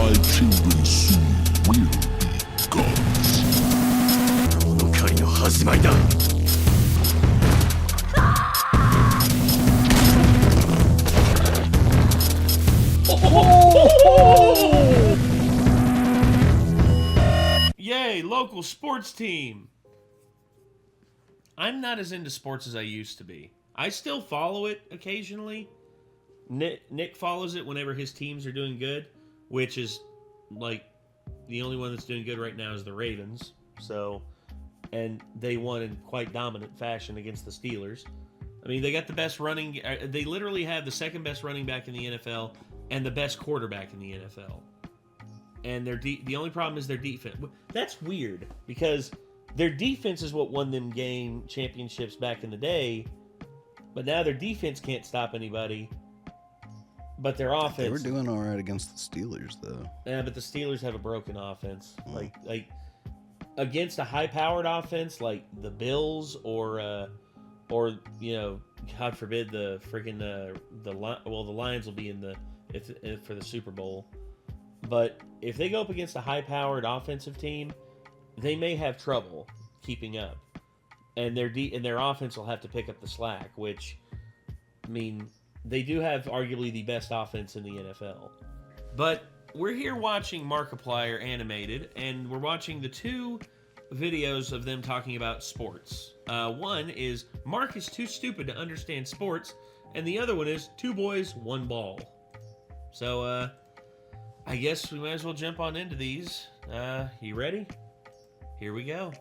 My children soon will be gods. この狩りの始まりだ。Yay, local sports team. I'm not as into sports as I used to be. I still follow it occasionally. Nick follows it whenever his teams are doing good, which is like the only one that's doing good right now is the Ravens. So, and they won in quite dominant fashion against the Steelers. I mean, they got the best running. They literally have the second best running back in the NFL and the best quarterback in the NFL. And the only problem is their defense. That's weird because their defense is what won them game championships back in the day. But now their defense can't stop anybody. But their offense... They were doing all right against the Steelers, though. Yeah, but the Steelers have a broken offense. Like against a high-powered offense like the Bills or you know, God forbid the freaking the Lions will be in the for the Super Bowl. But if they go up against a high-powered offensive team, they may have trouble keeping up, and their offense will have to pick up the slack. Which, I mean, they do have arguably the best offense in the NFL. But we're here watching Markiplier animated, and we're watching the two videos of them talking about sports. One is Mark is too stupid to understand sports, and the other one is 2 boys, 1 ball. So, I guess we might as well jump on into these. You ready? Here we go.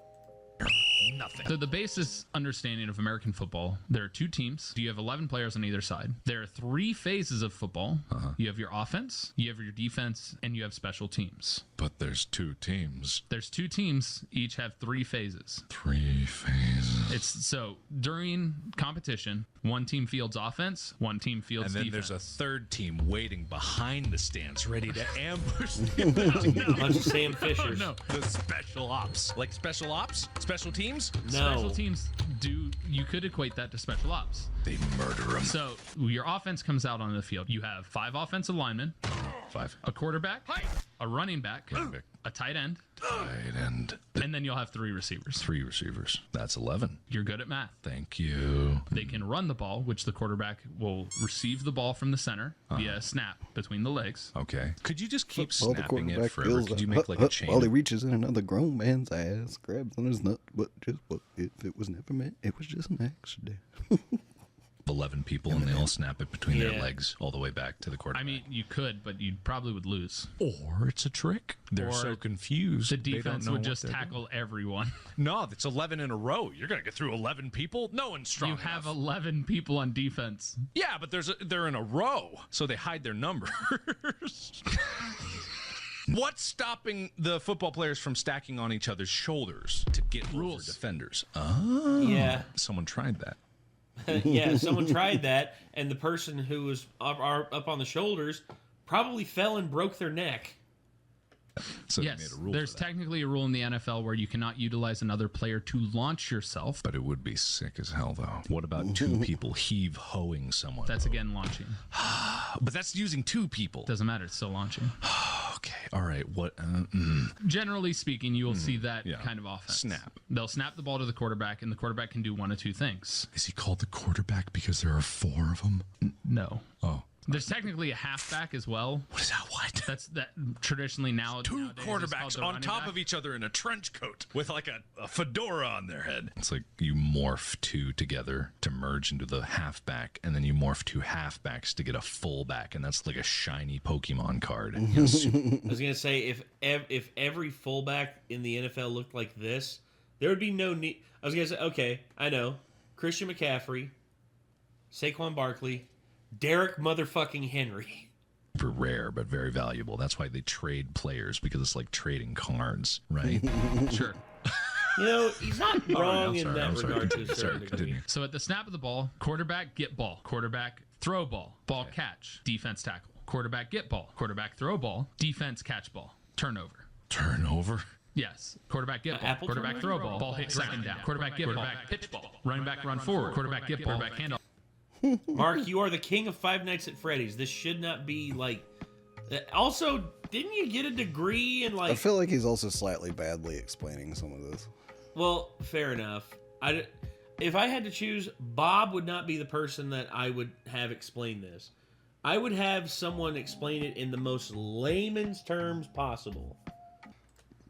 Nothing. So the basis understanding of American football, there are 2 teams. You have 11 players on either side. There are 3 phases of football. You have your offense, you have your defense, and you have special teams. But there's 2 teams. There's 2 teams, each have 3 phases. 3 phases. It's so during competition, 1 team fields offense, 1 team fields and then defense. there's a third team waiting behind the stands, ready to ambush A bunch of Sam Fishers. No. the special ops. Like special ops? Special teams? No. Special teams you could equate that to special ops. They murder them. So your offense comes out on the field. You have 5 offensive linemen, 5. a quarterback, a running back, a tight end, And and then you'll have 3 receivers. 3 receivers. That's 11. You're good at math. Thank you. They can run the ball, which the quarterback will receive the ball from the center via a snap between the legs. Okay. Could you just keep While the snapping it quarterback forever? feels Could you like, make like a chain? while he reaches in another grown man's ass, grabs on his nut, but just what if it was never meant? It was just an accident. 11 people and they all snap it between their Yeah. legs all the way back to the quarterback. I mean, you could, but you probably would lose. or it's a trick. They're Or so confused. The they don't defense know would what just they're tackle everyone. doing. No, it's 11 in a row. You're going to get through 11 people? No one's strong You have enough. 11 people on defense. Yeah, but they're in a row, so they hide their numbers. What's stopping the football players from stacking on each other's shoulders to get Rules. over defenders? Oh, Yeah. someone tried that. Yeah, someone tried that, and the person who was up on the shoulders probably fell and broke their neck. So they Yes, made a rule there's for that. technically a rule in the NFL where you cannot utilize another player to launch yourself. But it would be sick as hell, though. What about 2 people heave-hoeing someone? That's again launching. But that's using 2 people. Doesn't matter, it's still launching. Okay, all right. What? Generally speaking, you will see that yeah. kind of offense. Snap. They'll snap the ball to the quarterback, and the quarterback can do 1 of 2 things. is he called the quarterback because there are 4 of them? No. Oh, There's technically a halfback as well. what is that? What? That's that traditionally now. 2 nowadays is called quarterbacks the on running top back. of each other in a trench coat with like a fedora on their head. It's like you morph 2 together to merge into the halfback, and then you morph 2 halfbacks to get a fullback, and that's like a shiny Pokemon card. I was gonna say if every fullback in the NFL looked like this, there would be no need. I was gonna say, okay, I know, Christian McCaffrey, Saquon Barkley, Derek motherfucking Henry. Super rare, but very valuable. That's why they trade players, because it's like trading cards, right? Sure. You know, he's not wrong I'm in sorry, that I'm sorry. regard to a Continue. certain Sorry, degree. continue. So at the snap of the ball, quarterback get ball, quarterback throw ball, ball catch, defense tackle, quarterback get ball, quarterback throw ball, defense catch ball, turnover. Turnover. Yes. Quarterback get ball, Apple quarterback turnover? throw ball hit second down, quarterback get ball, pitch ball, running back run forward, quarterback get ball, quarterback handoff. Mark, you are the king of Five Nights at Freddy's. This should not be like. Also, didn't you get a degree in like? I feel like he's also slightly badly explaining some of this. Well, fair enough. If I had to choose, Bob would not be the person that I would have explain this. I would have someone explain it in the most layman's terms possible.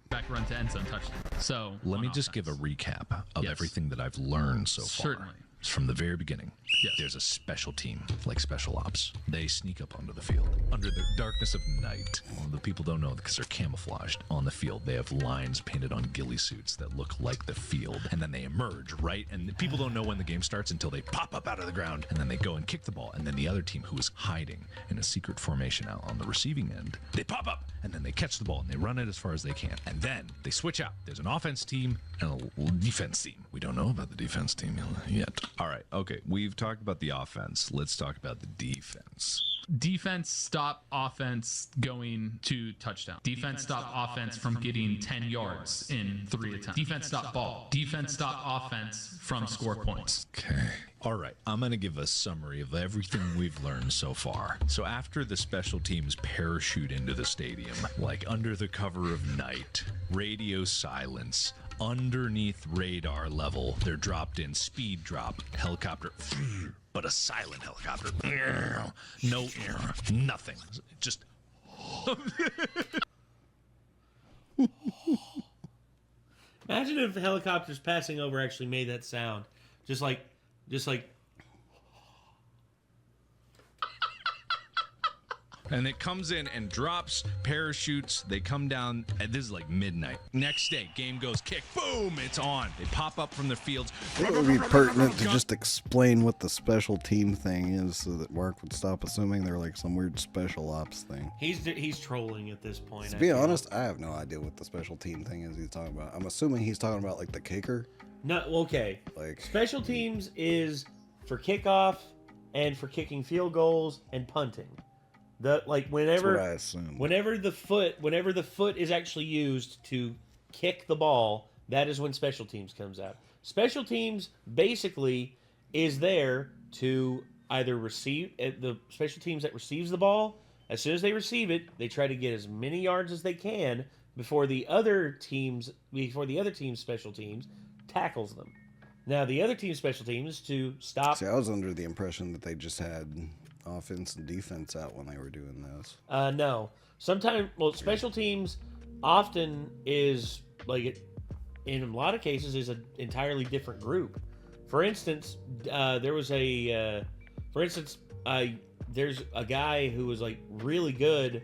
Back run to end zone touchdown. So Let me just give a recap of everything that I've learned so far. Certainly. From the very beginning. Yes. There's a special team, like special ops. They sneak up onto the field under the darkness of night. Well, the people don't know because they're camouflaged on the field. They have lines painted on ghillie suits that look like the field. And then they emerge, right? And the people don't know when the game starts until they pop up out of the ground. And then they go and kick the ball. And then the other team, who is hiding in a secret formation out on the receiving end, they pop up and then they catch the ball and they run it as far as they can. And then they switch out. There's an offense team and a defense team. We don't know about the defense team yet. All right, okay. We've talked about the offense. Let's talk about the defense. Defense stop offense going to touchdown. Defense stop offense from getting 10 yards in 3 attempts. Defense stop ball. Defense stop offense from score points. Okay. All right, I'm going to give a summary of everything we've learned so far. So after the special teams parachute into the stadium, like under the cover of night, radio silence, underneath radar level, they're dropped in speed drop, helicopter, but a silent helicopter. No, nothing. Just... Imagine if helicopters passing over actually made that sound. Just like... And it comes in and drops, parachutes, they come down, and this is like midnight. Next day, game goes kick, boom, it's on. They pop up from the fields. It would be pertinent to just explain what the special team thing is so that Mark would stop assuming they're like some weird special ops thing. He's trolling at this point. To be honest, I have no idea what the special team thing is he's talking about. I'm assuming he's talking about like the kicker. No, okay. Like Special teams is for kickoff and for kicking field goals and punting. Whenever that's what I assumed. whenever the foot is actually used to kick the ball, that is when special teams comes out. Special teams basically is there to either receive the special teams that receives the ball. As soon as they receive it, they try to get as many yards as they can before the other team's special teams tackles them. Now the other team's special teams is to stop. See, I was under the impression that they just had offense and defense out when they were doing this. No. Sometimes, special teams often is in a lot of cases is an entirely different group. For instance, there's a guy who was like really good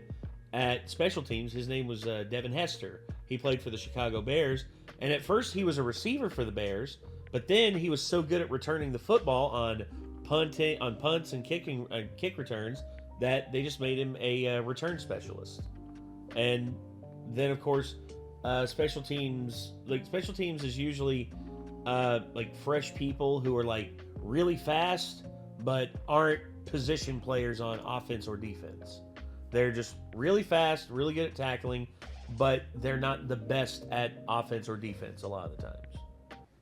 at special teams. His name was Devin Hester. He played for the Chicago Bears, and at first he was a receiver for the Bears, but then he was so good at returning the football on punts and kick returns that they just made him a return specialist. And then of course special teams is usually like fresh people who are like really fast but aren't position players on offense or defense. They're just really fast, really good at tackling, but they're not the best at offense or defense a lot of the times.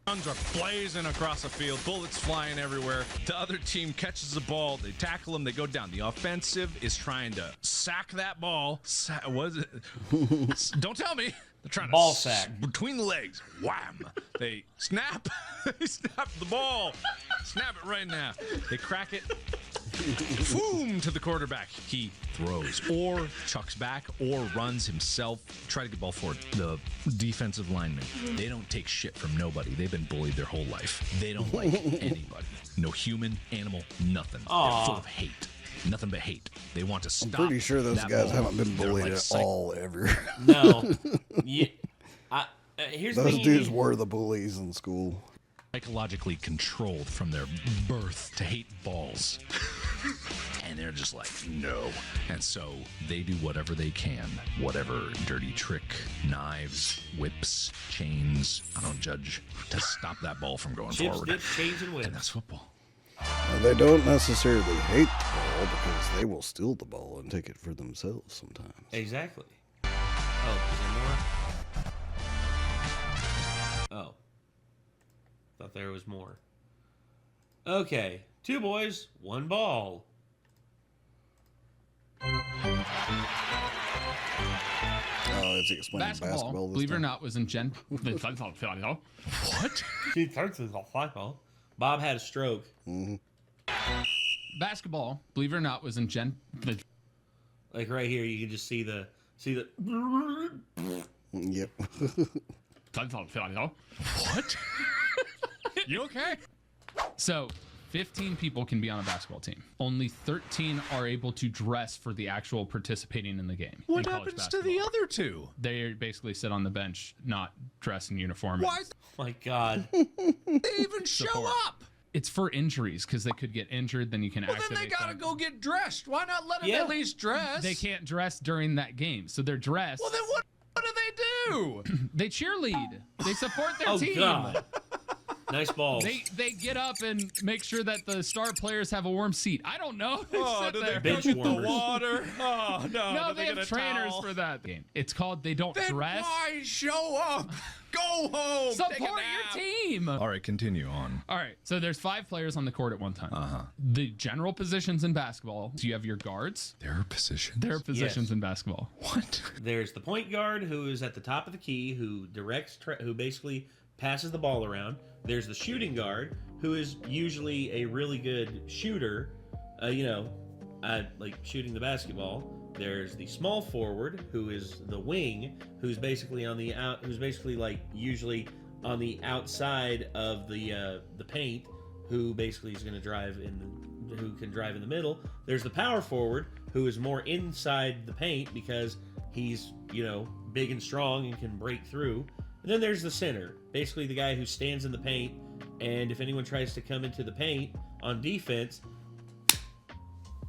Guns are blazing across the field, bullets flying everywhere. The other team catches the ball, they tackle them, they go down. The offensive is trying to sack that ball. What is it? Don't tell me. They're trying ball to sack between the legs. Wham! They snap. They snap the ball. Snap it right now. They crack it. Boom to the quarterback. He throws or chucks back or runs himself. Try to get the ball forward. The defensive linemen, they don't take shit from nobody. They've been bullied their whole life. They don't like anybody. No human, animal, nothing. They're full of hate. Nothing but hate. They want to stop. I'm pretty sure those that guys ball. haven't been They're bullied like at all ever. No. Here's the Those thing. dudes were the bullies in school. Psychologically controlled from their birth to hate balls. And they're just like, no. And so they do whatever they can. Whatever dirty trick, knives, whips, chains, I don't judge, to stop that ball from going Chips, forward. dips, chains, and whips. And that's football. Now, they don't necessarily hate the ball because they will steal the ball and take it for themselves sometimes. Exactly. Oh, is there more? Oh. Thought there was more. Okay. 2 boys, 1 ball. Is he explaining basketball this believe it or time? not, was in What? Bob had a stroke. basketball, believe it or not, was in Like right here, you can just see the Yep. What? You okay? So, 15 people can be on a basketball team. Only 13 are able to dress for the actual participating in the game. What in college happens to basketball. the other two? They basically sit on the bench, not dress in uniform. Why my God. they even show Support. up? It's for injuries because they could get injured. Then you can Well, activate then they gotta them. go get dressed. Why not let them Yeah. at least dress? They can't dress during that game, so they're dressed. Well, then what do they do? They cheerlead. They support their Oh, team. God. Nice balls. They get up and make sure that the star players have a warm seat. I don't know. They Oh, sit do there. they go Bench get the warmers. water? Oh, no. No, do they get have a trainers towel? for that game. It's called They Don't Then Dress. why show up? Go home. Support take a your nap. team. All right, continue on. All right, so there's 5 players on the court at one time. Uh huh. The general positions in basketball. So you have your guards. There are positions. There are positions Yes. in basketball. What? There's the point guard who is at the top of the key, who directs, who basically passes the ball around. There's the shooting guard, who is usually a really good shooter, like shooting the basketball. There's the small forward, who is the wing, who's basically on the out, who's basically like usually on the outside of the paint, who basically is going to drive who can drive in the middle. There's the power forward, who is more inside the paint because he's big and strong and can break through. And then there's the center, basically the guy who stands in the paint, and if anyone tries to come into the paint on defense,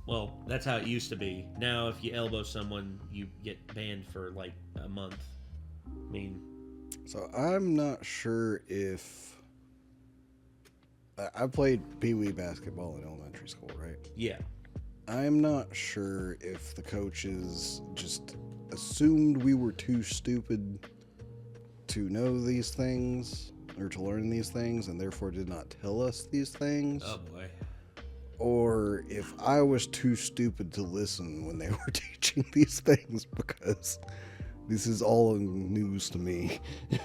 well, that's how it used to be. Now, if you elbow someone, you get banned for like a month. I mean, So I'm not sure if I played Pee Wee basketball in elementary school, right? yeah. I'm not sure if the coaches just assumed we were too stupid to know these things or to learn these things and therefore did not tell us these things, Oh boy. or if I was too stupid to listen when they were teaching these things, because this is all news to me.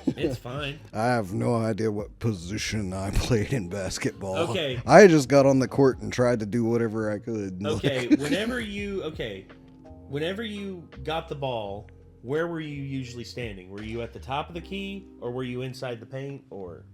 It's fine. I have no idea what position I played in basketball. Okay. I just got on the court and tried to do whatever I could. Okay, whenever you got the ball, where were you usually standing? Were you at the top of the key, or were you inside the paint, or?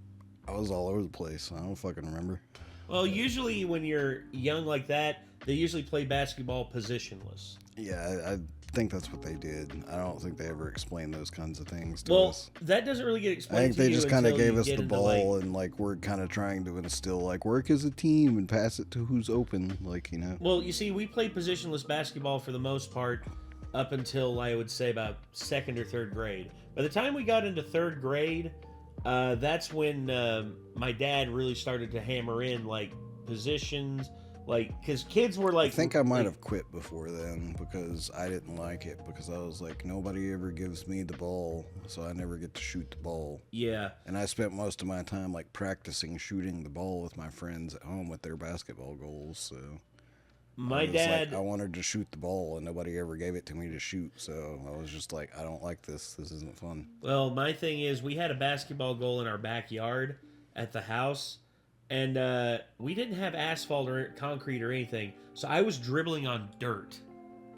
I was all over the place. I don't fucking remember. Well, usually when you're young like that, they usually play basketball positionless. Yeah, I think that's what they did. I don't think they ever explained those kinds of things to Well, us. that doesn't really get I explained think to they you just kind of until gave you us get the into, ball like, and like we're kind of trying to instill like work as a team and pass it to who's open, like, you know. Well, you see, we played positionless basketball for the most part up until, I would say, about 2nd or 3rd grade. By the time we got into 3rd grade, that's when my dad really started to hammer in, like, positions, like, because kids were like... I think I might like, have quit before then because I didn't like it, because I was like, nobody ever gives me the ball, so I never get to shoot the ball. Yeah. And I spent most of my time like practicing shooting the ball with my friends at home with their basketball goals, so... My I was dad... like, I wanted to shoot the ball and nobody ever gave it to me to shoot, so I was just like, I don't like this. This isn't fun. Well, my thing is, we had a basketball goal in our backyard at the house, and we didn't have asphalt or concrete or anything, so I was dribbling on dirt.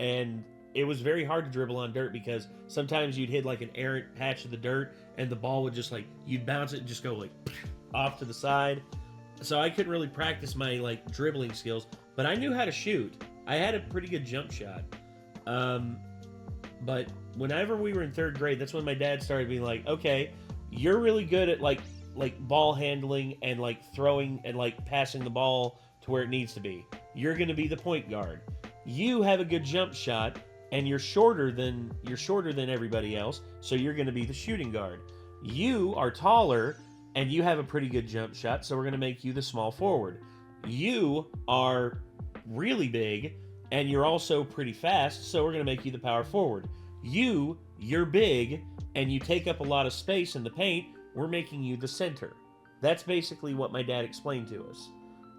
And it was very hard to dribble on dirt because sometimes you'd hit like an errant patch of the dirt, and the ball would just like, you'd bounce it and just go like off to the side. So I couldn't really practice my like dribbling skills, but I knew how to shoot. I had a pretty good jump shot. But whenever we were in 3rd grade, that's when my dad started being like, okay, you're really good at like ball handling and like throwing and like passing the ball to where it needs to be. You're going to be the point guard. You have a good jump shot and you're shorter than everybody else, so you're going to be the shooting guard. You are taller and you have a pretty good jump shot, so we're going to make you the small forward. You are really big and you're also pretty fast, so we're going to make you the power forward. You're big and you take up a lot of space in the paint, we're making you the center. That's basically what my dad explained to us.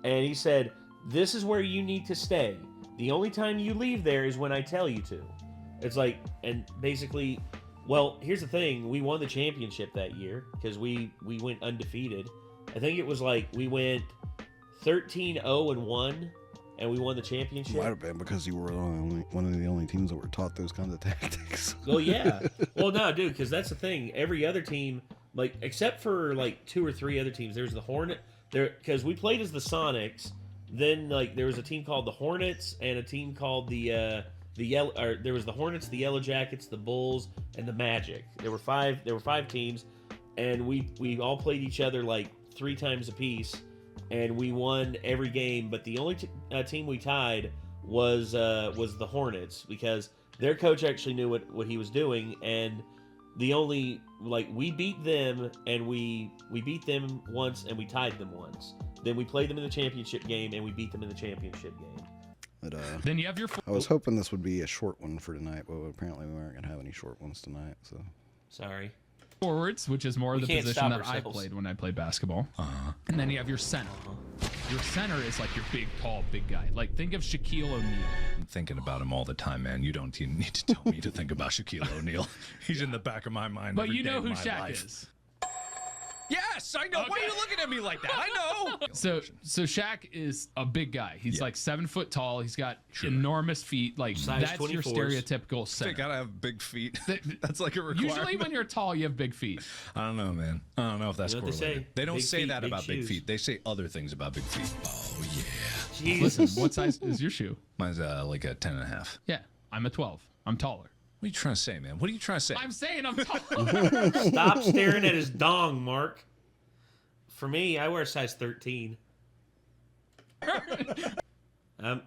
And he said, this is where you need to stay. The only time you leave there is when I tell you to. It's like, and basically, Well, here's the thing: we won the championship that year because we went undefeated. I think it was like we went 13-0-1, and we won the championship. Might have been because you were one of the only teams that were taught those kinds of tactics. Well, yeah. Well, no, dude, because that's the thing. Every other team, like except for like 2 or 3 other teams, there's the Hornet. There, because we played as the Sonics. Then like there was a team called the Hornets and a team called the Yellow. Or there was the Hornets, the Yellow Jackets, the Bulls, and the Magic. There were 5 teams, and we all played each other like 3 times apiece, and we won every game. But the only team we tied was the Hornets because their coach actually knew what he was doing, and the only we beat them, and we beat them once, and we tied them once. Then we played them in the championship game, and we beat them in the championship game. But, Then you have your. I was hoping this would be a short one for tonight, but apparently we weren't going to have any short ones tonight. So Sorry. Forwards, which is more of We the can't position stop that I ourselves. played when I played basketball. And then you have your center. Your center is like your big, tall, big guy. Like, think of Shaquille O'Neal. I'm thinking about him all the time, man. You don't even need to tell me to think about Shaquille O'Neal. He's in the back of my mind. But every you day know of who my Shaq life. is. Yes, I know. Why are you looking at me like that? I know. So Shaq is a big guy. He's Yeah. like 7 foot tall. He's got enormous feet. Like Size that's your 24s. stereotypical They center. gotta have big feet. That's like a requirement. Usually when you're tall, you have big feet. I don't know, man. I don't know if that's You know what they correlated. say? They don't Big say feet, that big about big shoes. feet. They say other things about big feet. Oh yeah. Jesus. Listen, what size is your shoe? Mine's like a 10.5. Yeah, I'm a 12. I'm taller. What are you trying to say, man? What are you trying to say? I'm saying I'm taller. Stop staring at his dong, Mark. For me, I wear a size 13. I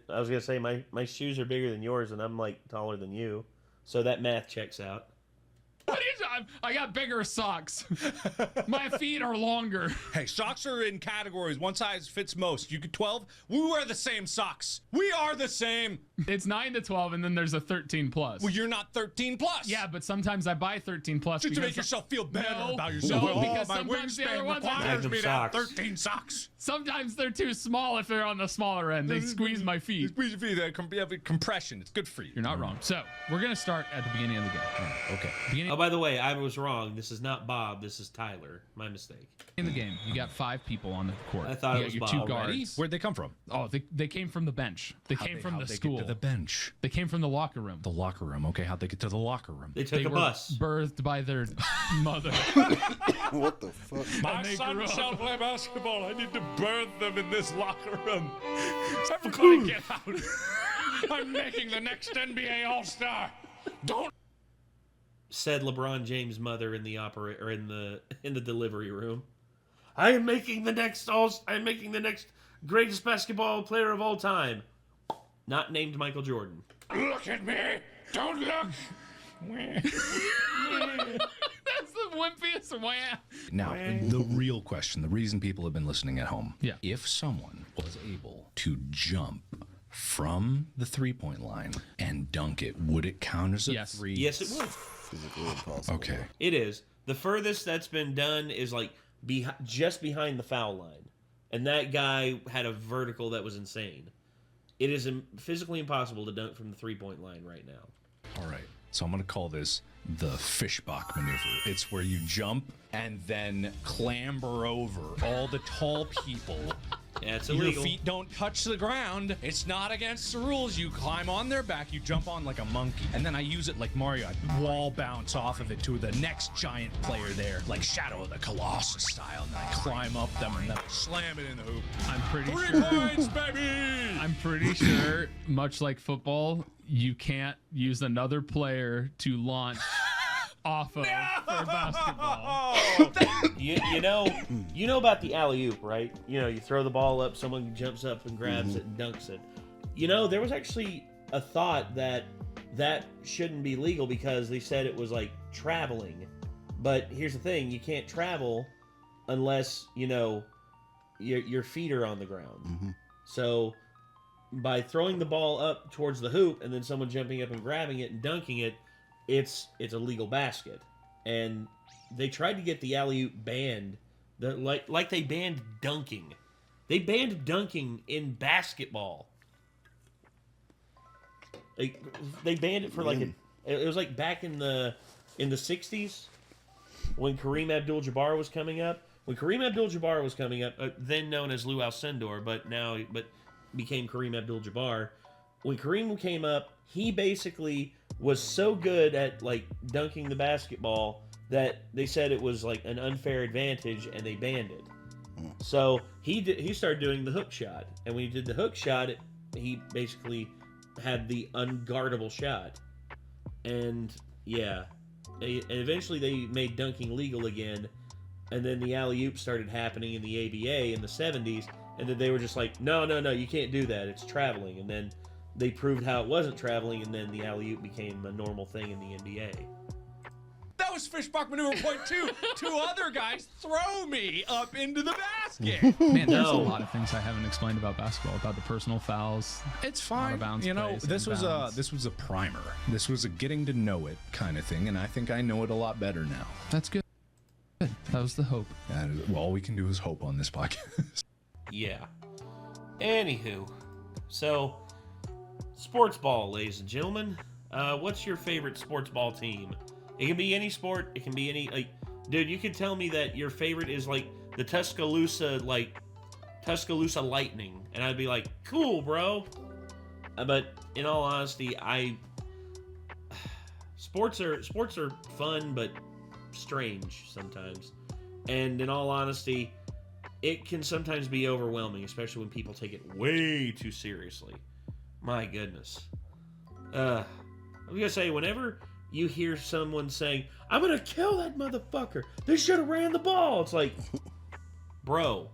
was gonna say my shoes are bigger than yours, and I'm like taller than you, so that math checks out. What is I got bigger socks. My feet are longer. Hey, socks are in categories. One size fits most. You get 12. We wear the same socks. We are the same. It's 9 to 12, and then there's a 13 plus. Well, you're not 13 plus. Yeah, but sometimes I buy 13 plus Just to because make yourself feel better No, about yourself. no, Oh, because my sometimes the other wingspan ones are requires Magnum me to have socks. 13 socks. sometimes they're too small if they're on the smaller end. They squeeze my feet. Squeeze your feet. You have compression. It's good for you. You're not wrong. So we're gonna start at the beginning of the game. Okay. Beginning Oh, by the way, I was wrong. This is not Bob. This is Tyler. My mistake. in the game, you got 5 people on the court. I thought you it was got your Bob 2 already. guards. Where'd they come from? Oh, they came from the bench. They came from the how'd they school. get to the bench. They came from the locker room. The locker room. Okay, how'd they get to the locker room? They took They a were bus. birthed by their mother. What the fuck? My they son grew up. shall play basketball. I need to birth them in this locker room. Everybody get out. I'm making the next NBA All-Star. Don't. Said LeBron James' mother in the in the delivery room. I am making the next greatest basketball player of all time. Not named Michael Jordan. Look at me. Don't look. That's the wimpiest wham. Now, the real question, the reason people have been listening at home. Yeah. If someone was able to jump from the three-point line and dunk it, would it count as a Yes. three? Yes, it would. Physically impossible. Okay. It is. The furthest that's been done is like just behind the foul line. And that guy had a vertical that was insane. It is physically impossible to dunk from the three-point line right now. All right. So I'm going to call this the fishbach maneuver. It's where you jump and then clamber over all the tall people. Yeah, it's Your illegal. feet don't touch the ground. It's not against the rules. You climb on their back. You jump on like a monkey. And then I use it like Mario. I wall bounce off of it to the next giant player there, like Shadow of the Colossus style. And then I climb up them and then slam it in the hoop. I'm pretty 3 sure. points, baby! I'm pretty sure, much like football, you can't use another player to launch off of for basketball. You know about the alley-oop, right? You know, you throw the ball up, someone jumps up and grabs it and dunks it. You know, there was actually a thought that shouldn't be legal because they said it was like traveling. But here's the thing, you can't travel unless, you know, your feet are on the ground. So by throwing the ball up towards the hoop and then someone jumping up and grabbing it and dunking it, it's a legal basket. And they tried to get the alley-oop banned, like they banned dunking. They banned dunking in basketball. They banned it for like it was like back in the in the 60s, when Kareem Abdul-Jabbar was coming up, then known as Lou Alcindor, but became Kareem Abdul-Jabbar. When Kareem came up, he basically was so good at like dunking the basketball that they said it was like an unfair advantage, and they banned it. So he started doing the hook shot, and when he did the hook shot, he basically had the unguardable shot, and yeah, and eventually they made dunking legal again, and then the alley-oop started happening in the ABA in the 70s, and then they were just like, no, you can't do that, it's traveling, and then they proved how it wasn't traveling, and then the alley-oop became a normal thing in the NBA. That was Fishbach Maneuver Point 2. Two other guys throw me up into the basket. Man, there's a lot of things I haven't explained about basketball, about the personal fouls. It's fine. Out-of-bounds You know, plays, this was inbounds. a primer. This was a getting to know it kind of thing, and I think I know it a lot better now. That's good. That was the hope. Well, all we can do is hope on this podcast. Yeah. Anywho, so sports ball, ladies and gentlemen. What's your favorite sports ball team? It can be any sport. It can be any, like, dude, you could tell me that your favorite is like the Tuscaloosa Lightning, and I'd be like, cool, bro. But in all honesty, sports are fun, but strange sometimes. And in all honesty, it can sometimes be overwhelming, especially when people take it way too seriously. My goodness. I was gonna say, whenever you hear someone saying, I'm gonna kill that motherfucker, they should have ran the ball, it's like, bro,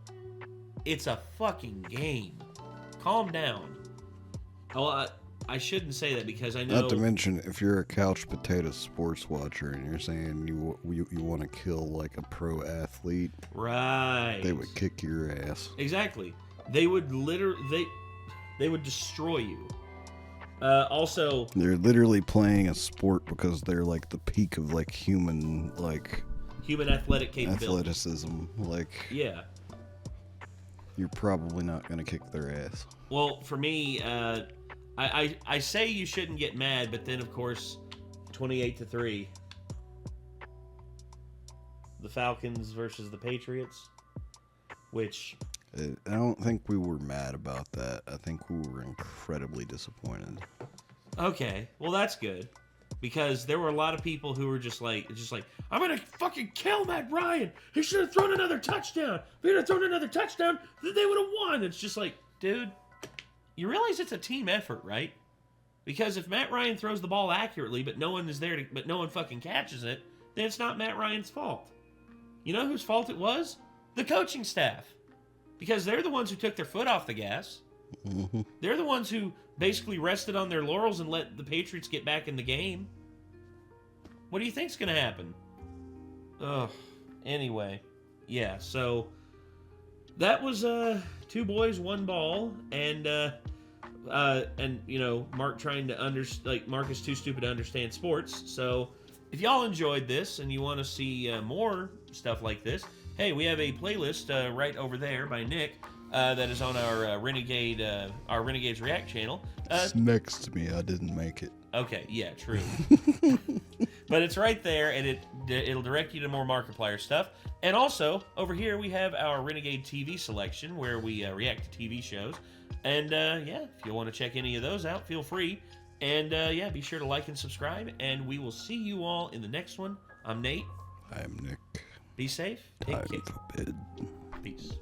it's a fucking game. Calm down. Oh, I shouldn't say that because I know. Not to mention, if you're a couch potato sports watcher and you're saying you want to kill like a pro athlete, right? They would kick your ass. Exactly. They would they would destroy you. Also, they're literally playing a sport because they're like the peak of like human athletic capability. Athleticism. Like, yeah. You're probably not gonna kick their ass. Well, for me, I say you shouldn't get mad, but then of course, 28-3, the Falcons versus the Patriots, which I don't think we were mad about that. I think we were incredibly disappointed. Okay, well that's good, because there were a lot of people who were just like, I'm gonna fucking kill Matt Ryan. He should have thrown another touchdown. If he would have thrown another touchdown, then they would have won. It's just like, dude, you realize it's a team effort, right? Because if Matt Ryan throws the ball accurately, but no one is there but no one fucking catches it, then it's not Matt Ryan's fault. You know whose fault it was? The coaching staff. Because they're the ones who took their foot off the gas. Mm-hmm. They're the ones who basically rested on their laurels and let the Patriots get back in the game. What do you think's going to happen? Ugh. Anyway. Yeah, so that was 2 boys, 1 ball, and you know, Mark trying to Mark is too stupid to understand sports. So if y'all enjoyed this and you want to see more stuff like this, hey, we have a playlist right over there by Nick that is on our Renegades React channel. It's next to me. I didn't make it. Okay, yeah, true. But it's right there, and it'll direct you to more Markiplier stuff. And also, over here, we have our Renegade TV selection, where we react to TV shows. And, yeah, if you want to check any of those out, feel free. And, yeah, be sure to like and subscribe, and we will see you all in the next one. I'm Nate. I'm Nick. Be safe. Take care. Time for bed. Peace.